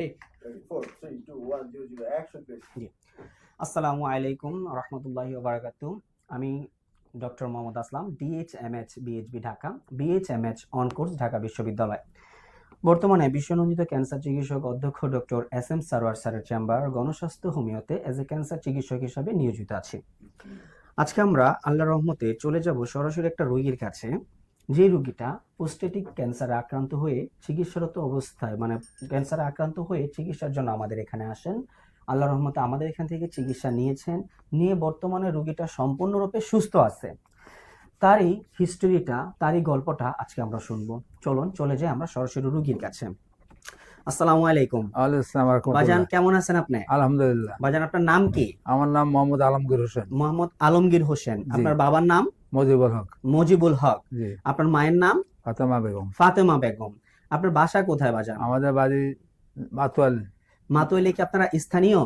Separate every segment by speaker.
Speaker 1: জি। আসসালামু আলাইকুম রহমতুল্লাহি ওয়া বারাকাতুহু। আমি doctor Mohammad Aslam, DHMH BHB Dhaka, BHMH on course Dhaka বিশ্ববিদ্যালয়। বর্তমানে বিশ্বনন্দিত ক্যান্সার চিকিৎসক অধ্যক্ষ ডক্টর এস এম সারোয়ার স্যারের চেম্বার গণস্বাস্থ্য হোমিওতে এজ এ ক্যান্সার চিকিৎসক হিসাবে নিয়োজিত আছি। আজকে আমরা আল্লাহর রহমতে চলে যাব সরাসরি একটা রোগীর কাছে, যে রোগীটা প্রোস্টেটিক ক্যান্সারে আক্রান্ত হয়ে চিকিৎসারত অবস্থায়, মানে ক্যান্সারে আক্রান্ত হয়ে চিকিৎসার জন্য আমাদের এখানে আসেন। আল্লাহর রহমতে আমাদের এখান থেকে চিকিৎসা নিয়ে বর্তমানে রোগীটা সম্পূর্ণরূপে সুস্থ আছে। তারই হিস্টোরিটা, তারই গল্পটা আজকে আমরা শুনবো। চলুন চলে যাই আমরা সরাসরি রোগীর কাছে। আসসালামু আলাইকুম। বাজান, কেমন আছেন আপনি?
Speaker 2: আলহামদুলিল্লাহ।
Speaker 1: বাজান, আপনার নাম কি?
Speaker 2: আমার নাম মোহাম্মদ আলমগীর হোসেন।
Speaker 1: মোহাম্মদ আলমগীর হোসেন। আপনার বাবার নাম?
Speaker 2: মজিবুল হক।
Speaker 1: মজিবুল হক।
Speaker 2: জি।
Speaker 1: আপনার মায়ের নাম?
Speaker 2: ফাতেমা বেগম।
Speaker 1: ফাতেমা বেগম। আপনার বাসা কোথায় বাজান?
Speaker 2: আমাদের বাড়ি মাতোয়াল।
Speaker 1: মাতোয়ালে কি আপনারা স্থানীয়?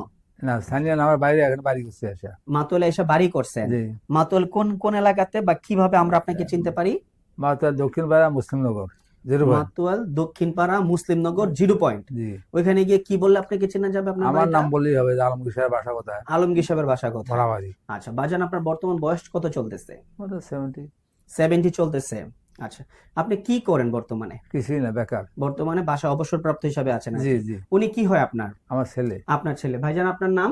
Speaker 2: না, স্থানীয় না, আমার বাইরে এখন বাড়ি করছে আসা।
Speaker 1: মাতোয়ালে এসে বাড়ি করছেন?
Speaker 2: জি।
Speaker 1: মাতোয়াল কোন কোন এলাকাতে, বা কিভাবে আমরা আপনাকে চিনতে পারি?
Speaker 2: মাতোয়াল দক্ষিণ পাড়া মুসলিমনগর 0 পয়েন্ট।
Speaker 1: মাতোয়াল দক্ষিণ পাড়া মুসলিমনগর 0 পয়েন্ট।
Speaker 2: জি।
Speaker 1: ওইখানে গিয়ে কি বললে আপনাকে চেনা যাবে? আপনার
Speaker 2: আমার নাম বললেই হবে, আলমগীর সাহেব বাসা কোথায়?
Speaker 1: আলমগীর সাহেবের বাসা কোথায়?
Speaker 2: ভোলাবাড়ি।
Speaker 1: আচ্ছা বাজান, আপনার বর্তমান বয়স কত চলতেছে?
Speaker 2: 70
Speaker 1: চলতেছে। আচ্ছা, আপনি কি করেন বর্তমানে?
Speaker 2: কিছুই না, বেকার।
Speaker 1: বর্তমানে বাসা অবসরপ্রাপ্ত হিসাবে আছেন?
Speaker 2: জি জি।
Speaker 1: উনি কি হয় আপনার?
Speaker 2: আমার ছেলে।
Speaker 1: আপনার ছেলে। ভাইজান, আপনার নাম?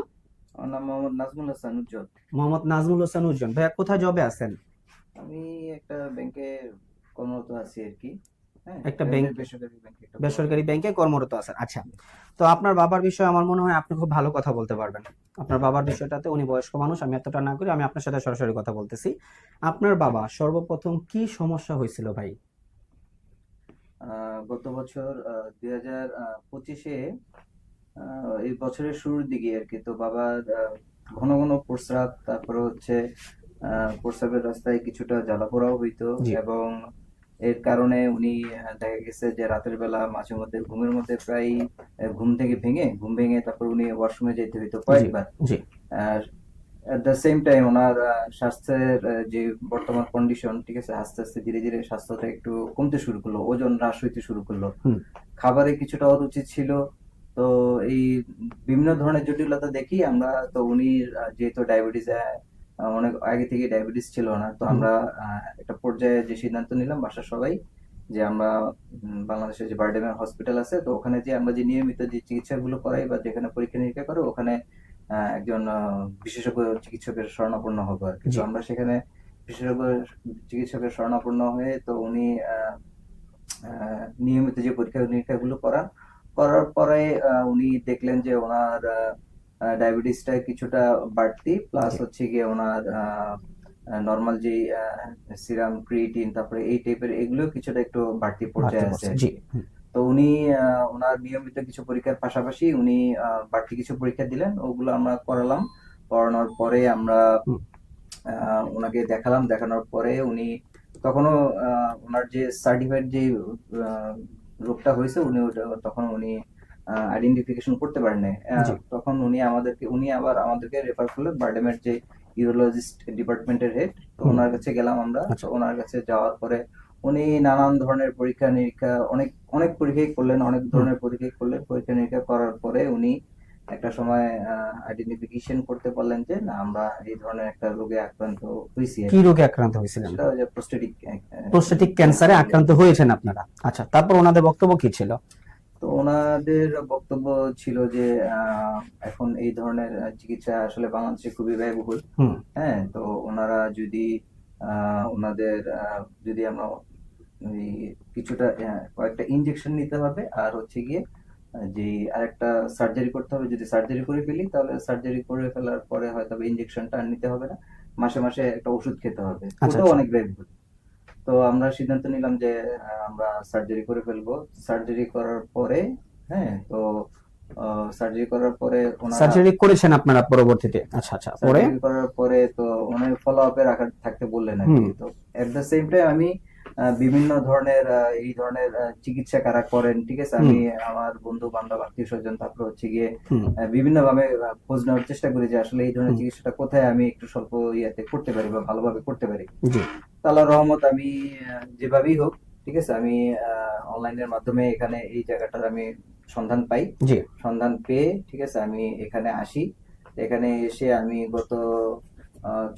Speaker 3: আমার নাম মোহাম্মদ নাজমুল হাসান উজ্জ্বল।
Speaker 1: মোহাম্মদ নাজমুল হাসান উজ্জ্বল। ভাইয়া, কোথায় জবে আছেন?
Speaker 3: আমি একটা ব্যাংকে কর্মরত আছি আর কি। হ্যাঁ,
Speaker 1: একটা ব্যাংক,
Speaker 3: বেসরকারি ব্যাংকে।
Speaker 1: বেসরকারি ব্যাংকে কর্মরত আছেন। আচ্ছা, তো আপনার বাবার বিষয়ে আমার মনে হয় আপনি খুব ভালো কথা বলতে পারবেন। আপনার বাবার বিষয়টাতে, উনি বয়স্ক মানুষ, আমি এতটা না করি, আমি আপনার সাথে সরাসরি কথা বলতেছি। আপনার বাবা সর্বপ্রথম কি সমস্যা হয়েছিল ভাই?
Speaker 3: গত বছর 2025-এ, এই বছরের শুরুর দিকে আর কি, তো বাবার ঘন ঘন প্রস্রাব, তারপরে হচ্ছে প্রস্রাবের রাস্তায় কিছুটা জ্বালাপোড়াও হইতো, এবং এর কারণে উনি দেখা গেছে যে রাতের বেলা মাঝে মধ্যে ঘুমের মধ্যে প্রায় ঘুম ভেঙে তারপর উনি ওয়াশরুমে যেতে হইতো কয়েকবার। এট দ্য সেম টাইম ওনার স্বাস্থ্যের যে বর্তমান কন্ডিশন, ঠিক আছে, আস্তে আস্তে ধীরে ধীরে স্বাস্থ্যটা একটু কমতে শুরু করলো, ওজন হ্রাস হইতে শুরু করলো, খাবারে কিছুটা অরুচি ছিল। তো এই বিভিন্ন ধরনের জটিলতা দেখি আমরা, তো উনি যেহেতু ডায়াবেটিস, অনেক আগে থেকে ডায়াবেটিস ছিল না, তো আমরা একটা পর্যায়ে যে সিদ্ধান্ত নিলাম বাসার সবাই, যে আমরা বাংলাদেশের যে বারডেমের হসপিটাল আছে, তো ওখানে যে আমরা যে নিয়মিত যে চিকিৎসাগুলো করাই বা যেখানে পরীক্ষা নিরীক্ষা করে, ওখানে একজন বিশেষজ্ঞ চিকিৎসকের শরণাপন্ন হবো আর কি। তো আমরা সেখানে বিশেষজ্ঞ চিকিৎসকের শরণাপন্ন হয়ে, তো উনি নিয়মিত যে পরীক্ষা নিরীক্ষা গুলো করার পরে উনি দেখলেন যে ওনার ডায়াবেটিসটা কিছুটা বাড়তি, প্লাস হচ্ছে গিয়ে ওনার নর্মাল যে সিরাম ক্রিয়েটিন, তারপরে এই টাইপের এগুলো কিছুটা একটু বাড়তি পর্যায়ে আছে। তো উনি ওনার নিয়মিত কিছু পরীক্ষার পাশাপাশি উনি বাড়তি কিছু পরীক্ষা দিলেন, ওগুলো আমরা করানোর পরে আমরা ওনাকে দেখানোর পরে উনি তখনও ওনার যে সার্টিফাইড যে রোগটা হয়েছে তখন উনি আইডেন্টিফিকেশন করতে পারেন নাই। তখন উনি আবার আমাদেরকে রেফার করলেন বারডেমের যে ইউরোলজিস্ট ডিপার্টমেন্টের হেড, তো ওনার কাছে গেলাম আমরা। ওনার কাছে যাওয়ার পরে উনি নানান ধরনের পরীক্ষা নিরীক্ষা, অনেক পরীক্ষাই করলেন, অনেক ধরনের পরীক্ষা নিরীক্ষা করার পরে উনি একটা সময় আইডেন্টিফিকেশন করতে পারলেন যে না, আমরা এই ধরনের একটা রোগে আক্রান্ত হয়েছি।
Speaker 1: কি রোগে আক্রান্ত হয়েছিলেন?
Speaker 3: সেটা হচ্ছে
Speaker 1: প্রোস্টেটিক ক্যান্সারে আক্রান্ত হয়েছেন আপনারা। আচ্ছা, তারপর ওনাদের বক্তব্য কি ছিল?
Speaker 3: তো ওনাদের বক্তব্য ছিল যে এখন এই ধরনের চিকিৎসা আসলে বাংলাদেশে খুবই ব্যয়বহুল। হ্যাঁ, তো ওনারা যদি ওনাদের যদি আমরা কিছুটা কয়েকটা ইনজেকশন নিতে হবে, আর হচ্ছে গিয়ে যে আরেকটা সার্জারি করতে হবে, যদি সার্জারি করে ফেলি তাহলে সার্জারি করে ফেলার পরে হয়তো ইনজেকশনটা আর নিতে হবে না, মাসে মাসে একটা ওষুধ খেতে হবে, ওটাও অনেক ব্যয়বহুল। তো আমরা সিদ্ধান্ত নিলাম যে আমরা সার্জারি করে ফেলবো। সার্জারি করার পরে, হ্যাঁ, তো সার্জারি করার পরে
Speaker 1: সার্জারি করেছেন আপনারা পরবর্তীতে? আচ্ছা আচ্ছা, পরে
Speaker 3: সার্জারি করার পরে তো ওনার ফলো আপে থাকতে বললেন আর কি। তো এট দ্য সেম টাইম আমি বিভিন্ন ধরনের এই ধরনের চিকিৎসা কারা করেন, ঠিক আছে, আমি আমার বন্ধু বান্ধব আত্মীয় স্বজন তারপর হচ্ছে গিয়ে বিভিন্ন ভাবে খোঁজ নেওয়ার চেষ্টা করি যে আসলে এই ধরনের চিকিৎসাটা কোথায় আমি একটু স্বল্প ইয়াতে করতে পারি বা ভালোভাবে করতে পারি। আল্লাহর রহমত, আমি যেভাবেই হোক, ঠিক আছে, আমি অনলাইনের মাধ্যমে এখানে এই জায়গাটার আমি সন্ধান পাই।
Speaker 1: জি।
Speaker 3: সন্ধান পেয়ে ঠিক আছে আমি এখানে আসি। এখানে এসে আমি গত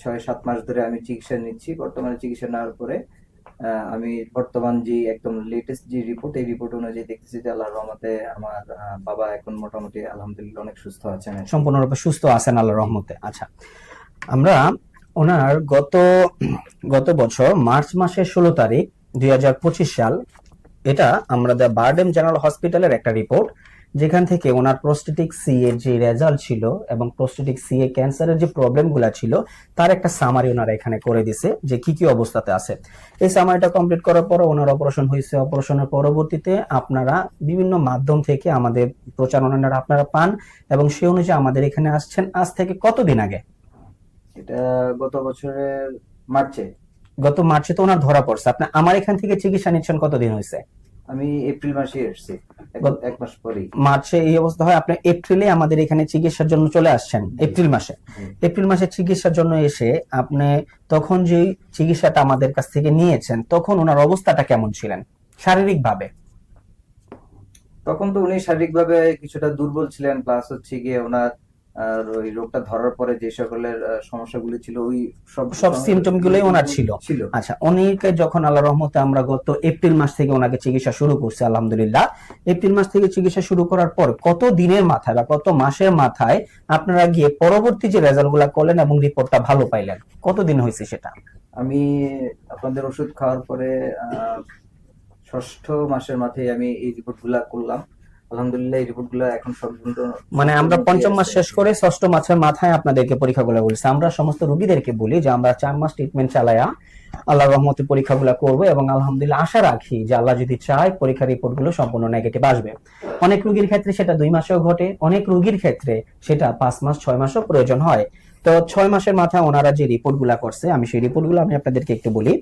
Speaker 3: 6-7 মাস ধরে আমি চিকিৎসা নিচ্ছি। বর্তমানে চিকিৎসা নেওয়ার পরে আমি বর্তমান যে একদম লেটেস্ট যে রিপোর্ট, এই রিপোর্ট অনুযায়ী দেখতেছি যে আল্লাহর রহমতে আমার বাবা এখন মোটামুটি আলহামদুলিল্লাহ অনেক সুস্থ আছেন আর কি।
Speaker 1: সম্পূর্ণরূপে সুস্থ আছেন আল্লাহর রহমতে। আচ্ছা, আমরা ওনার গত বছর মার্চ মাসের 16 তারিখ 2025 সাল, এটা আমরা দ্য বারডেম জেনারেল হসপিটালের একটা রিপোর্ট, যেখান থেকে ওনার প্রোস্টেটিক সি এর যে রেজাল্ট ছিল এবং প্রোস্টেটিক সি এ ক্যান্সারের যে প্রবলেমগুলো ছিল তার একটা সামারি ওনারা এখানে করে দিছে যে কি কি অবস্থাতে আছে। এই সামারিটা কমপ্লিট করার পর ওনার অপারেশন হয়েছে। অপারেশনের পরবর্তীতে আপনারা বিভিন্ন মাধ্যম থেকে আমাদের প্রচারণাটা আপনারা পান এবং সেই অনুযায়ী আমাদের এখানে আসছেন। আজ থেকে কতদিন আগে?
Speaker 3: এটা গত বছরের মার্চে।
Speaker 1: গত মার্চে তো ওনার ধরা পড়ছে। আপনি আমার এখান থেকে চিকিৎসা নিচ্ছেন কতদিন হয়েছে?
Speaker 3: আমি এপ্রিল মাসে এসেছি, এক মাস পরেই।
Speaker 1: মার্চে এই অবস্থা হয়, আপনি এপ্রিলে আমাদের এখানে চিকিৎসার জন্য চলে আসছেন। এপ্রিল মাসে এপ্রিল মাসে চিকিৎসার জন্য এসে আপনি তখন যে চিকিৎসাটা আমাদের কাছ থেকে নিয়েছেন তখন ওনার অবস্থাটা কেমন ছিলেন শারীরিক ভাবে?
Speaker 3: তখন তো উনি শারীরিকভাবে কিছুটা দুর্বল ছিলেন, প্লাস হচ্ছে গিয়ে ওনার ওই রোগটা ধরার পরে যে সকলের সমস্যাগুলি ছিল ওই
Speaker 1: সব সিমটম গুলোই ওনার ছিল।
Speaker 3: ছিল।
Speaker 1: আচ্ছা, উনিকে যখন আল্লাহর রহমতে আমরা গত এপ্রিল মাস থেকে ওনাকে চিকিৎসা শুরু করছি আলহামদুলিল্লাহ, এপ্রিল মাস থেকে চিকিৎসা শুরু করার পর কত দিনের মাথায় বা কত মাসের মাথায় আপনারা গিয়ে পরবর্তী যে রেজাল্ট গুলা করলেন এবং রিপোর্টটা ভালো পাইলেন, কতদিন হয়েছে সেটা?
Speaker 3: আমি আপনাদের ওষুধ খাওয়ার পরে 6ষ্ঠ মাসের মাথায় আমি এই রিপোর্ট গুলা করলাম। আলহামদুলিল্লাহ এই রিপোর্ট গুলা এখন সম্পূর্ণ,
Speaker 1: মানে আমরা পঞ্চম মাস শেষ করে 6ষ্ঠ মাসের মাথায় আপনাদেরকে পরীক্ষাগুলো বলছি। আমরা সমস্ত রোগীদেরকে বলি যে আমরা 4 মাস ট্রিটমেন্ট চালায়া আল্লাহর রহমতে পরীক্ষাগুলো করব এবং আলহামদুলিল্লাহ আশা রাখি যে আল্লাহ যদি চায় পরীক্ষার রিপোর্টগুলো সম্পূর্ণ নেগেটিভ আসবে। অনেক রোগীর ক্ষেত্রে সেটা 2 মাসেও ঘটে, অনেক রোগীর ক্ষেত্রে সেটা 5 মাস 6 মাসও প্রয়োজন হয়। তো 6 মাসের মাথায় ওনারা যে রিপোর্টগুলো করছে, আমি সেই রিপোর্টগুলো আমি আপনাদেরকে একটু বলি।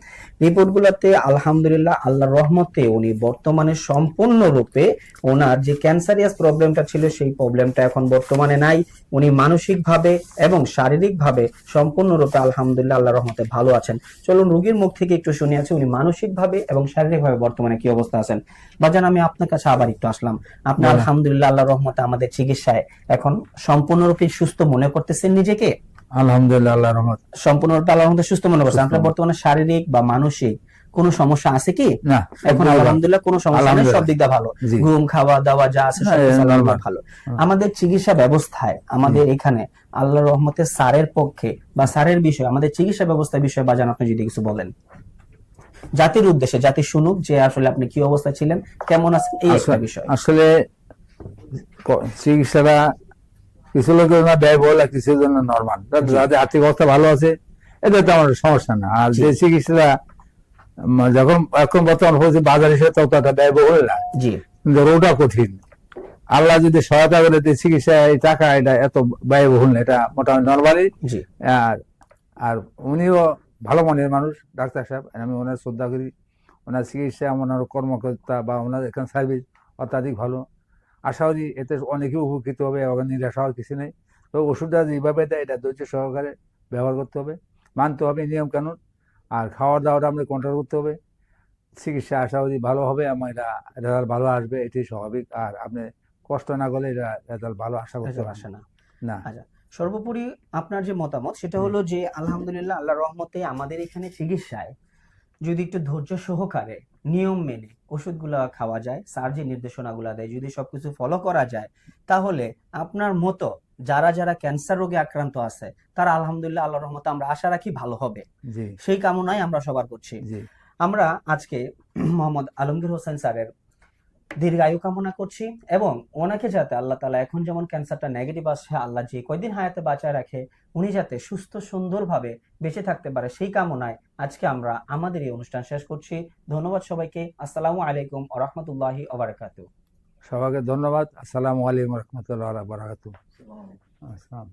Speaker 1: রিপোর্টগুলোতে আলহামদুলিল্লাহ আল্লাহর রহমতে উনি বর্তমানে সম্পূর্ণরূপে ওনার যে ক্যান্সারিয়াস প্রবলেমটা ছিল সেই প্রবলেমটা এখন বর্তমানে নাই। উনি মানসিকভাবে এবং শারীরিকভাবে সম্পূর্ণরূপে আলহামদুলিল্লাহ আল্লাহর রহমতে ভালো আছেন। চলুন রোগীর মুখ থেকে একটু শুনে আছি উনি মানসিকভাবে এবং শারীরিকভাবে বর্তমানে কি অবস্থা আছেন। বাজান, আমি আপনার কাছে আবার একটু আসলাম। আপনি আলহামদুলিল্লাহ আল্লাহর রহমতে আমাদের চিকিৎসায় এখন সম্পূর্ণরূপে সুস্থ মনে করতেছেন নিজেকে?
Speaker 2: আলহামদুলিল্লাহ আল্লাহর রহমত।
Speaker 1: সম্পূর্ণরূপে আল্লাহর রহমতে সুস্থ মনে করছেন? আপনার বর্তমানে শারীরিক বা মানসিক কোনো সমস্যা আছে কি?
Speaker 2: না,
Speaker 1: এখন আলহামদুলিল্লাহ কোনো সমস্যা নেই, সব দিক দিয়ে ভালো। ঘুম, খাওয়া দাওয়া যা আছে সব আলহামদুলিল্লাহ ভালো। আমাদের চিকিৎসা ব্যবস্থায় আমাদের এখানে আল্লাহর রহমতে স্যারের পক্ষে বা স্যারের বিষয়ে আমাদের চিকিৎসা ব্যবস্থার বিষয়ে বাজান আপনি যদি কিছু বলেন জাতির উদ্দেশ্যে, জাতি শুনুক যে আসলে আপনি কি অবস্থা ছিলেন, কেমন আছেন, এই একটা বিষয়।
Speaker 2: আসলে চিকিৎসাটা কিছু লোকের না ব্যয়বহুল, কিছুর জন্য নরমাল। যাদের আর্থিক অবস্থা ভালো আছে এদের তো আমার সমস্যা না। আর যে চিকিৎসাটা যখন এখন বর্তমান হয়েছে বাজার হিসেবে ততটা ব্যয়বহুল না,
Speaker 1: জি,
Speaker 2: কিন্তু রোগটা কঠিন। আল্লাহ যদি সহায়তা করে চিকিৎসা এই টাকা এটা এত ব্যয়বহুল না, এটা মোটামুটি নরমালি। আর উনিও ভালো মনের মানুষ, ডাক্তার সাহেব, আমি ওনার শ্রদ্ধা করি। ওনার চিকিৎসা, ওনার কর্মকর্তা বা ওনার এখানে সার্ভিস অত্যাধিক ভালো। আশা করি এতে অনেকে উপকৃত হবে এবং নিরাশা হওয়ার কিছু নেই। তো ওষুধটা যেভাবে দেয় এটা ধৈর্য সহকারে ব্যবহার করতে হবে, মানতে হবে নিয়ম কানুন, আর খাওয়ার দাওয়াটা আমরা কন্ট্রোল করতে হবে। চিকিৎসা আশা করি ভালো হবে, আমার এটা রেজাল্ট ভালো আসবে, এটাই স্বাভাবিক। আর আপনি কষ্ট না করলে এটা রেজাল্ট ভালো আশা করতে
Speaker 1: আসে না।
Speaker 2: না।
Speaker 1: আচ্ছা, সর্বোপরি আপনার যে মতামত সেটা হলো যে আলহামদুলিল্লাহ আল্লাহর রহমতে আমাদের এখানে চিকিৎসায় যদি একটু ধৈর্য সহকারে নিয়ম মেনে ওষুধগুলা খাওয়া যায়, স্যার যে নির্দেশনাগুলা দেয় যদি সবকিছু ফলো করা যায়, তাহলে আপনার মতো যারা যারা ক্যান্সার রোগে আক্রান্ত আছে তারা আলহামদুলিল্লাহ আল্লাহর রহমতে আমরা আশা রাখি ভালো হবে। সেই কামনাই আমরা সবার করছি। আমরা আজকে মোহাম্মদ আলমগীর হোসেন স্যারের দীর্ঘায়ু কামনা করছি এবং ওনাকে যাতে আল্লাহ তাআলা এখন যেমন ক্যান্সারটা নেগেটিভ আসছে, আল্লাহ যে কয়দিন হায়াতে বাঁচায় রাখে উনি যাতে সুস্থ সুন্দরভাবে বেঁচে থাকতে পারে সেই কামনায় আজকে আমরা আমাদের এই অনুষ্ঠান শেষ করছি। ধন্যবাদ সবাইকে। আসসালামু আলাইকুম ওয়া রাহমাতুল্লাহি ওয়া বারাকাতুহু।
Speaker 2: সবাইকে ধন্যবাদ। আসসালামু আলাইকুম ওয়া রাহমাতুল্লাহি ওয়া বারাকাতুহু। আসসালাম।